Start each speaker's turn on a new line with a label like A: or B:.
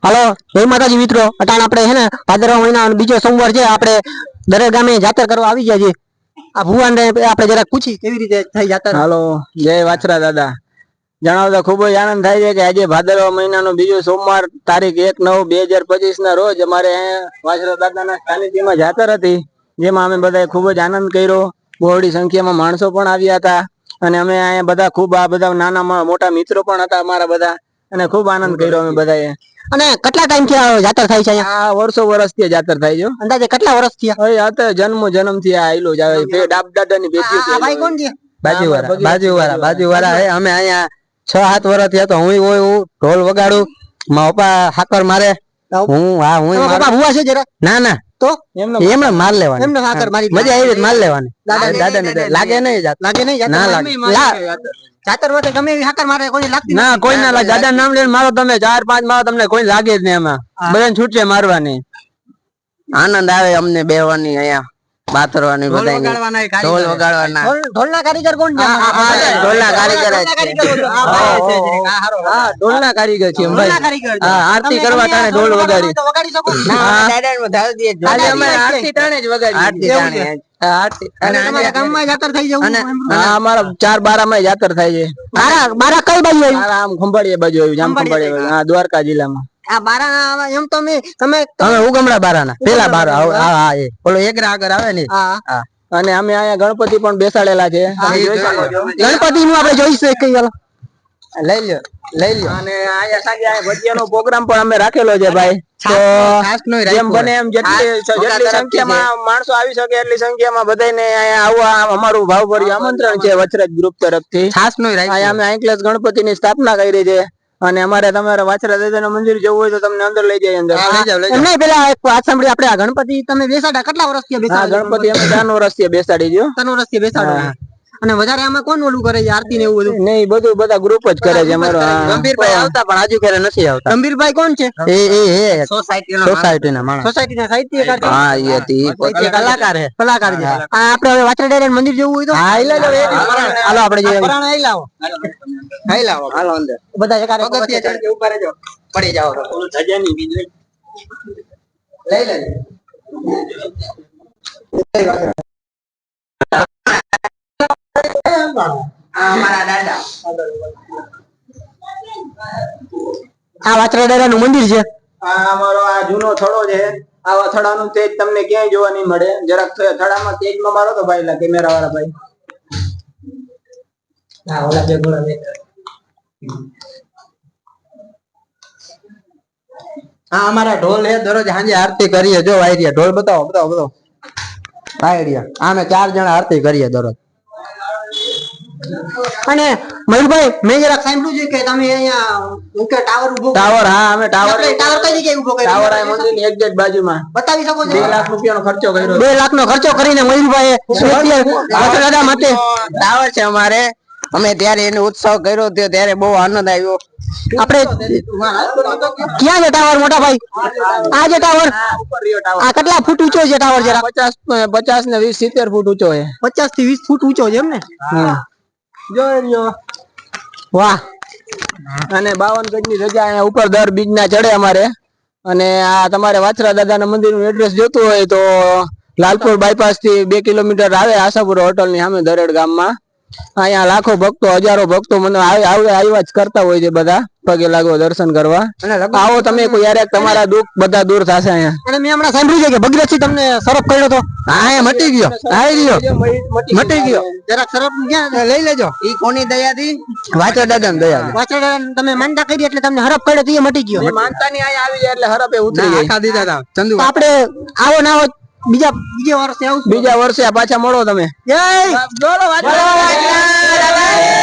A: હાલો જય માતાજી મિત્રો, અટાણ આપણે હે ને ભાદરવા મહિના બીજો સોમવાર છે, આપણે દરેક ગામે જાતર કરવા આવી ગયા છે। આ ભુવાન ને આપણે જરા પૂછી કેવી રીતે થઈ જાતર।
B: હાલો જય વાછરા દાદા, જણાવતા ખૂબ જ આનંદ થાય છે કે આજે ભાદરવા મહિનાનો બીજો સોમવાર તારીખ 1/9/2025 ના રોજ અમારે વાછરા દાદાના સાનિધ્યમાં જાતર હતી, જેમાં અમે બધાએ ખૂબ જ આનંદ કર્યો। બહોળી સંખ્યામાં માણસો પણ આવ્યા હતા અને અમે અહીંયા બધા ખૂબ આ બધા નાના મોટા મિત્રો પણ હતા અમારા બધા, અને ખૂબ આનંદ કર્યો અમે બધાએ।
A: અને કેટલા ટાઈમ થી જાતર થાય છે અહીંયા?
B: આ વર્ષોથી જાતર થાય છે।
A: અંદાજે કેટલા વર્ષ થયા?
B: હવે આ તો જન્મથી આ આયલો જ આવે, બાપ દાદાની પેઢી
A: આ ભાઈ કોણ છે?
C: બાજુવાળા હે। અમે અહીંયા 6-7 વર્ષ થયા તો હું ઢોલ વગાડું, મારા પપ્પા હાકર મારે, હું
A: પપ્પા ભુવા છે જરા?
C: ના
A: તો
C: એમને માર લેવાની,
A: એમને હાકર મારી
C: મજા આવી માર લેવાની। દાદા ને લાગે નહીં
A: ના લાગે જાતર માટે ગમે એવી હાકર મારે કોઈ લાગતી
B: ના, કોઈ ના લાગે। દાદા નામ લઈને મારો તમે 4-5 મારો, તમને કોઈ લાગે જ નહીં, એમાં બધાને છૂટશે મારવાની।
C: આનંદ આવે અમને બેહવાની, અહીંયા બાતરવાની, બધાને ઢોલ વગાડવાના।
A: ઢોલના કારીગર કોણ છે?
C: ઢોલના કારીગર
B: ઢોલના કારીગર છે ભાઈ। હા, આરતી કરવા તાણે ઢોલ વગાડી
A: વગાડી શકો?
B: આજે અમે આરતી તાણે જ વગાડી।
A: તમારા ગામમાં જાતર થઈ જવું?
B: હા, અમારા 4-12 માં જાતર થાય છે।
A: બારા કઈ બાજુ આવ્યું?
B: આમ ખંભાળિયા બાજુ આવ્યું, જામ ખંભાળિયા, હા, દ્વારકા જિલ્લામાં।
A: આ બારા એમ તો તમે
C: ઉગમડા બારાના પેલા બારા, હા એ ઓલો એકરા આગળ આવે ને।
A: હા,
B: અને અમે અહીંયા ગણપતિ પણ બેસાડેલા છે,
A: ગણપતિ નું આપણે જોઈશું કઈ વાલો
C: લઈ લ્યો।
B: અને અહીંયા સાંજે ભજીયાનો પ્રોગ્રામ પણ અમે રાખેલો છે ભાઈ। તો જેમ બને એમ જેટલી સંખ્યામાં માણસો આવી શકે એટલી સંખ્યામાં બધાને અહીંયા આવવા અમારું ભાવભર્યું આમંત્રણ છે વચરાજ ગ્રુપ તરફથી। અહીંયા અમે આંકલેસ ગણપતિની સ્થાપના કરી છે, અને અમારે તમારે વાછરા દાદાનું મંદિર જવું હોય તો તમને અંદર લઈ જાય અંદર।
A: નહીં, પેલા એક વાત સાંભળી, આપણે આ ગણપતિ તમે બેસાડા કેટલા વર્ષથી બેસાડા?
B: ગણપતિ અમે 3 વર્ષથી બેસાડી દો।
A: 3 વર્ષથી બેસાડો? અને વધારે આમાં કોણ ઓલું કરે છે, આરતી ને એવું બધું?
B: નહીં, બધું બધા ગ્રુપ જ કરે છે અમારો।
C: ગંભીરભાઈ આવતા પણ હજુ ક્યારે નથી આવતા।
A: ગંભીરભાઈ કોણ છે?
C: એ સોસાયટીના માણસ,
A: સોસાયટીના સાહિત્યકાર છે?
C: હા, એ હતી કલાકાર છે,
A: કલાકાર છે। આપણે હવે વાછરા દાદાનું મંદિર જવું હોય તો
C: હાલો આપણે જઈએ।
A: હાલો અંદર બધા એકારે
C: ઉભા રહેજો, પડી જાઓ લઈ લેજો।
A: આ વાછરા દાદાનું મંદિર છે।
B: આ અમારો આ જૂનો થડો છે। આવા થડાનું તેજ તમને ક્યાંય જોવા નહીં મળે। જરાક થડામાં તેજમાં મારો તો ભાઈ કેમેરા વાળા ભાઈ।
A: હા, ઓલા બે ગોળા બે।
C: હા, અમારા ઢોલ હે, દરરોજ સાંજે આરતી કરીએ। જો વાયરિયા ઢોલ બતાવો વાયરિયા, અમે 4 જણા આરતી કરીએ દરરોજ।
A: અને મયુરભાઈ, મેં જરા સાંભળ્યું છે કે તમે અહીંયા ટાવર ઉભો
B: ટાવર, હા, અમે ટાવર
A: કઈ જગ્યાએ ઉભો કર્યો?
B: ટાવર આ મંદિરની એક્ઝેક્ટ બાજુમાં
A: બતાવી શકો છો?
B: 2 લાખ રૂપિયાનો ખર્ચો કર્યો।
A: 2 લાખનો ખર્ચો કરીને મયુરભાઈ વાછરા દાદા માટે
C: ટાવર છે અમારે। અમે ત્યારે એનો ઉત્સવ કર્યો ત્યારે બહુ આનંદ આવ્યો।
A: આપણે ક્યાં છે ટાવર મોટા ભાઈ? આ જે ટાવર, આ કેટલા ફૂટ ઊંચો છે ટાવર? જરા
B: 50 ને 20 70 ફૂટ ઊંચો છે।
A: 50 થી 20 ફૂટ ઊંચો છે એમ ને? વાહ।
B: અને 52 ગજની જગ્યા અહીંયા ઉપર દર બીજના ચડે અમારે। અને આ તમારે વાછરા દાદાના મંદિરનું એડ્રેસ જોતું હોય તો લાલપુર બાયપાસ થી 2 કિલોમીટર આવે, આશાપુર હોટલ ની સામે દરેડ ગામમાં। અહીંયા લાખો ભક્તો, હજારો ભક્તો મને આવ્યા જ કરતા હોય છે બધા પગે લાગો, દર્શન કરવા। આવો તમે કોઈ યાર, તમારા દુઃખ બધા દૂર થશે અહીંયા।
A: અને મેં હમણાં સાંભળ્યું છે કે ભગીરથથી તમને સરફ કર્યો તો?
C: હા, મટી ગયો, મટી ગયો।
A: જરાક સરફ ક્યાં
C: લઈ લેજો। ઈ કોની દયાથી? વાછરા દાદાની દયાથી।
A: વાછરા દાદા તમે માનતા કરી એટલે તમને હરફ કર્યો તો એ મટી ગયો?
B: માનતા ની અહીંયા આવી જાય એટલે હરપે ઉતરી જાય।
C: આખા દીધા હતા ચંદુ।
A: આપણે આવો ના આવો બીજા વર્ષે આવું,
B: બીજા વર્ષે પાછા મળો તમે।
A: જય બોલો વાછરા દાદા।